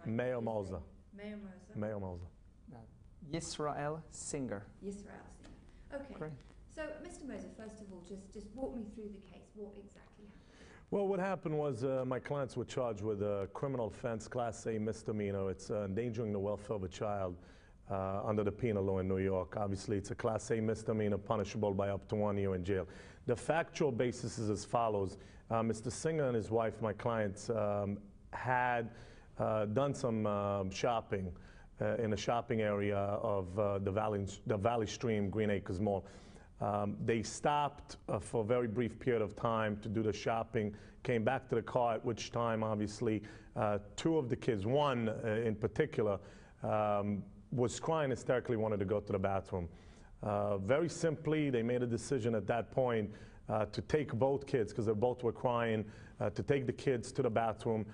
Meir Moza. Meir Moza. Meir Moza. Yisrael Singer. Yisrael Singer. Okay. Great. So, Mr. Moza, first of all, just walk me through the case. What exactly happened? Well, what happened was my clients were charged with a criminal offense, Class A misdemeanor. It's endangering the welfare of a child under the penal law in New York. Obviously, it's a Class A misdemeanor punishable by up to 1 year in jail. The factual basis is as follows. Mr. Singer and his wife, my clients, had done some shopping in a shopping area of the Valley Stream Green Acres Mall. They stopped for a very brief period of time to do the shopping, came back to the car, at which time, obviously, two of the kids, one in particular, was crying hysterically, wanted to go to the bathroom. Very simply, they made a decision at that point to take both kids, because they both were crying, to take the kids to the bathroom.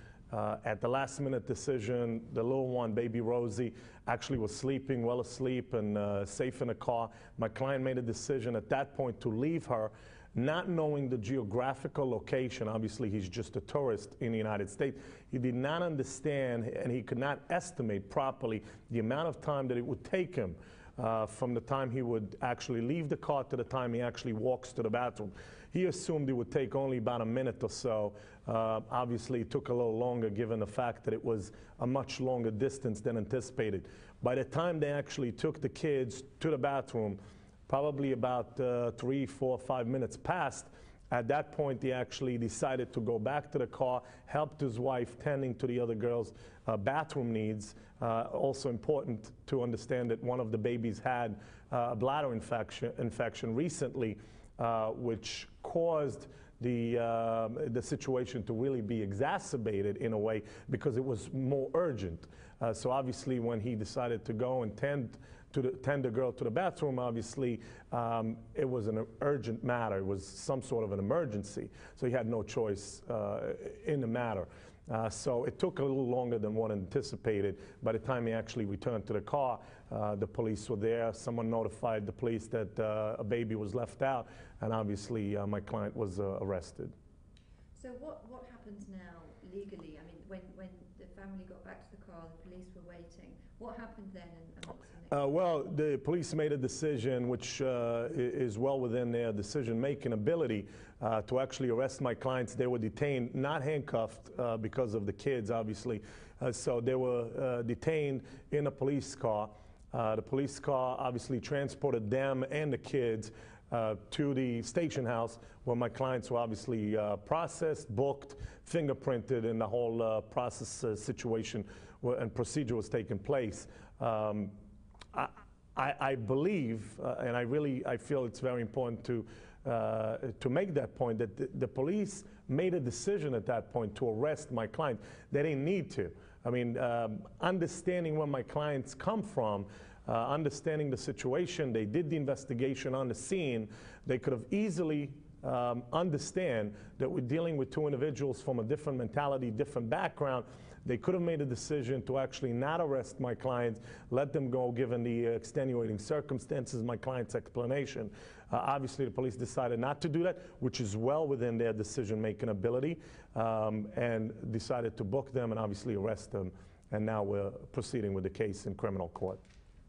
At the last minute decision, the little one, baby Rosie, actually was sleeping, well asleep and safe in the car. My client made a decision at that point to leave her, not knowing the geographical location. Obviously, he's just a tourist in the United States. He did not understand, and he could not estimate properly the amount of time that it would take him from the time he would actually leave the car to the time he actually walks to the bathroom. He assumed it would take only about a minute or so. Obviously, it took a little longer given the fact that it was a much longer distance than anticipated. By the time they actually took the kids to the bathroom, probably about 3, 4, 5 minutes passed. At that point, he actually decided to go back to the car, helped his wife tending to the other girls' bathroom needs. Also important to understand that one of the babies had a bladder infection recently, which caused the situation to really be exacerbated in a way because it was more urgent. So obviously, when he decided to go and tend the girl to the bathroom, obviously it was an urgent matter. It was some sort of an emergency. So he had no choice in the matter. So it took a little longer than one anticipated. By the time he actually returned to the car, the police were there. Someone notified the police that a baby was left out, and obviously my client was arrested. So what happens now legally? I mean, when the family got back to the car, the police were waiting. What happened then, and what's the next? Well, the police made a decision which is well within their decision-making ability to actually arrest my clients. They were detained, not handcuffed because of the kids, obviously. So they were detained in a police car. The police car obviously transported them and the kids to the station house where my clients were obviously processed, booked, fingerprinted, and the whole process situation and procedure was taking place. I believe, and I feel it's very important to make that point, that the police made a decision at that point to arrest my client. They didn't need to. I mean, understanding where my clients come from, understanding the situation, they did the investigation on the scene, they could have easily understand that we're dealing with two individuals from a different mentality, different background. They could have made a decision to actually not arrest my clients, let them go given the extenuating circumstances, my client's explanation. Obviously, the police decided not to do that, which is well within their decision-making ability, and decided to book them and obviously arrest them. And now we're proceeding with the case in criminal court.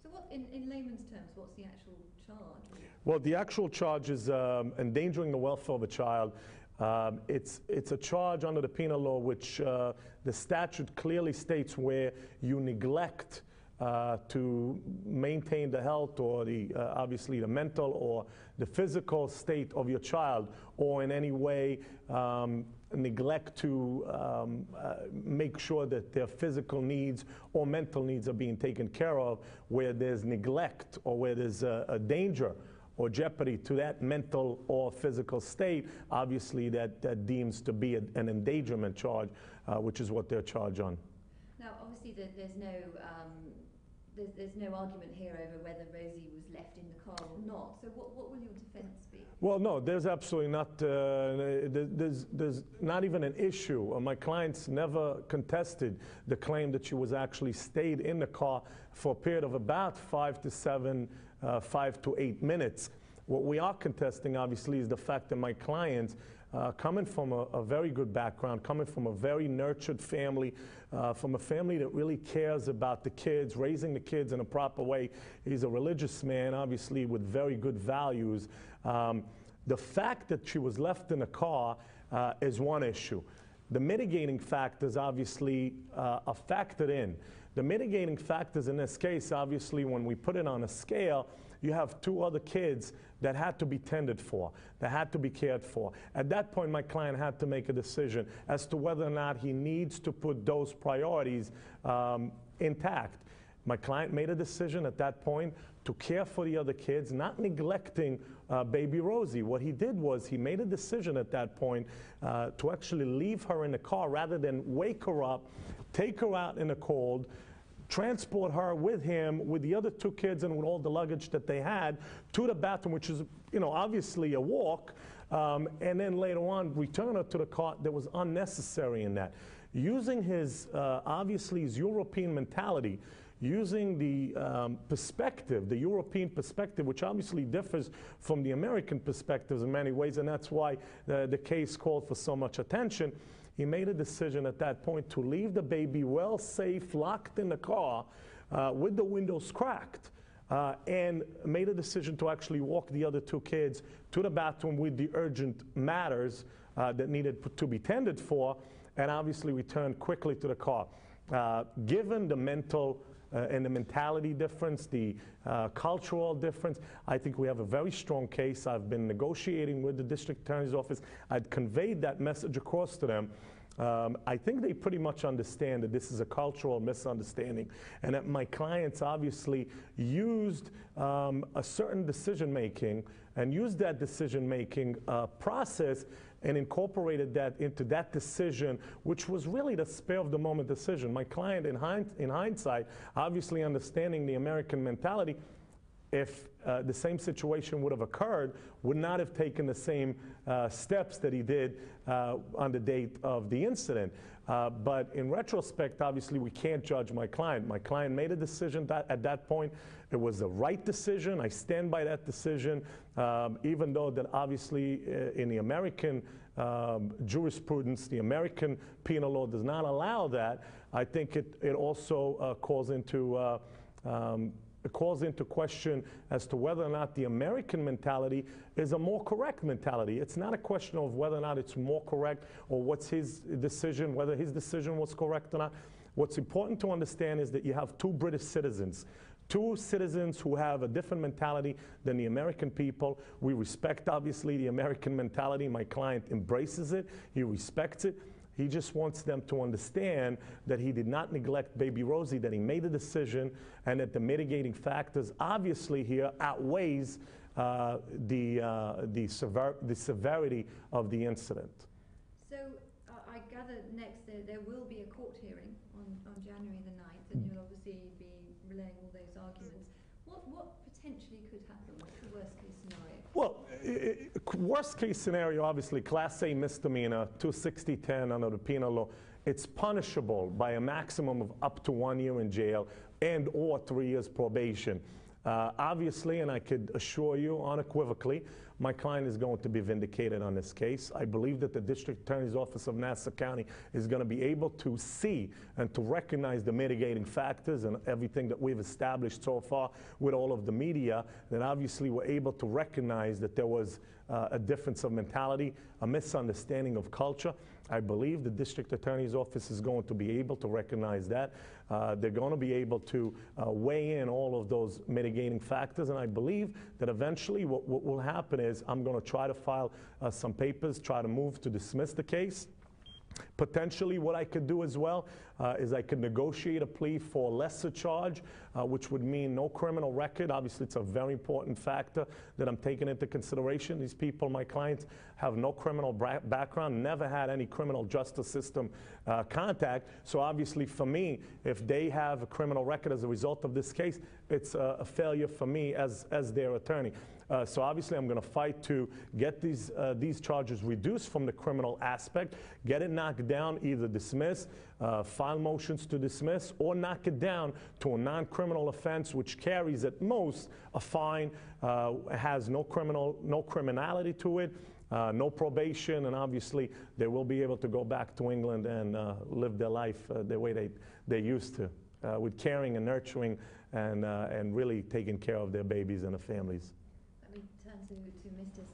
So what, in layman's terms, what's the actual charge? Well, the actual charge is endangering the welfare of a child. It's a charge under the penal law which the statute clearly states where you neglect to maintain the health or the obviously the mental or the physical state of your child, or in any way neglect to make sure that their physical needs or mental needs are being taken care of, where there's neglect or where there's a danger or jeopardy to that mental or physical state. Obviously that deems to be an endangerment charge, which is what they're charged on. Now, obviously, there's no argument here over whether Rosie was left in the car or not. So what will your defense be? Well, no, there's absolutely not, there's not even an issue. My clients never contested the claim that she was actually stayed in the car for a period of about 5 to 8 minutes. What we are contesting, obviously, is the fact that my clients coming from a very good background, coming from a very nurtured family, from a family that really cares about the kids, raising the kids in a proper way. He's a religious man, obviously, with very good values. The fact that she was left in a car is one issue. The mitigating factors obviously are factored in. The mitigating factors in this case, obviously, when we put it on a scale, you have two other kids that had to be tended for, that had to be cared for. At that point, my client had to make a decision as to whether or not he needs to put those priorities intact. My client made a decision at that point to care for the other kids, not neglecting baby Rosie. What he did was he made a decision at that point to actually leave her in the car rather than wake her up, take her out in the cold, transport her with him, with the other two kids and with all the luggage that they had to the bathroom, which is, obviously a walk, and then later on return her to the car. That was unnecessary in that. Using his, obviously his European mentality, using the perspective, the European perspective, which obviously differs from the American perspectives in many ways, and that's why the case called for so much attention. He made a decision at that point to leave the baby well safe, locked in the car, with the windows cracked, and made a decision to actually walk the other two kids to the bathroom with the urgent matters that needed to be tended for, and obviously returned quickly to the car. Given the mental and the mentality difference, the cultural difference, I think we have a very strong case. I've been negotiating with the district attorney's office. I'd conveyed that message across to them. I think they pretty much understand that this is a cultural misunderstanding and that my clients obviously used a certain decision-making and used that decision-making process and incorporated that into that decision, which was really the spur-of-the-moment decision. My client, in hindsight, obviously understanding the American mentality, if the same situation would have occurred, would not have taken the same steps that he did on the date of the incident. But in retrospect, obviously, we can't judge my client. My client made a decision at that point. It was the right decision. I stand by that decision, even though that obviously in the American jurisprudence, the American penal law does not allow that. I think it also calls into question as to whether or not the American mentality is a more correct mentality. It's not a question of whether or not it's more correct or what's his decision, whether his decision was correct or not. What's important to understand is that you have two British citizens, two citizens who have a different mentality than the American people. We respect, obviously, the American mentality. My client embraces it. He respects it. He just wants them to understand that he did not neglect baby Rosie, that he made a decision, and that the mitigating factors obviously here outweighs the severity of the incident. So I gather next there will be a court hearing on January the 9th, and you'll obviously be relaying all those arguments. What potentially could happen? What's the worst case scenario? Well, worst case scenario, obviously, Class A misdemeanor, 260-10 under the penal law. It's punishable by a maximum of up to 1 year in jail and or 3 years probation. Obviously, and I could assure you unequivocally, my client is going to be vindicated on this case. I believe that the District Attorney's Office of Nassau County is going to be able to see and to recognize the mitigating factors and everything that we've established so far with all of the media, that obviously we're able to recognize that there was a difference of mentality, a misunderstanding of culture. I believe the District Attorney's Office is going to be able to recognize that. They're going to be able to weigh in all of those mitigating factors, and I believe that eventually what will happen is I'm going to try to file some papers, try to move to dismiss the case. Potentially what I could do as well is I could negotiate a plea for a lesser charge, which would mean no criminal record. Obviously, it's a very important factor that I'm taking into consideration. These people, my clients, have no criminal background, never had any criminal justice system contact. So obviously for me, if they have a criminal record as a result of this case, it's a failure for me as their attorney. So obviously I'm going to fight to get these charges reduced from the criminal aspect, get it knocked down, either dismiss, file motions to dismiss, or knock it down to a non-criminal offense which carries at most a fine, has no criminality to it, No probation, and obviously they will be able to go back to England and live their life the way they used to, with caring and nurturing and really taking care of their babies and their families. Let me turn to Mr.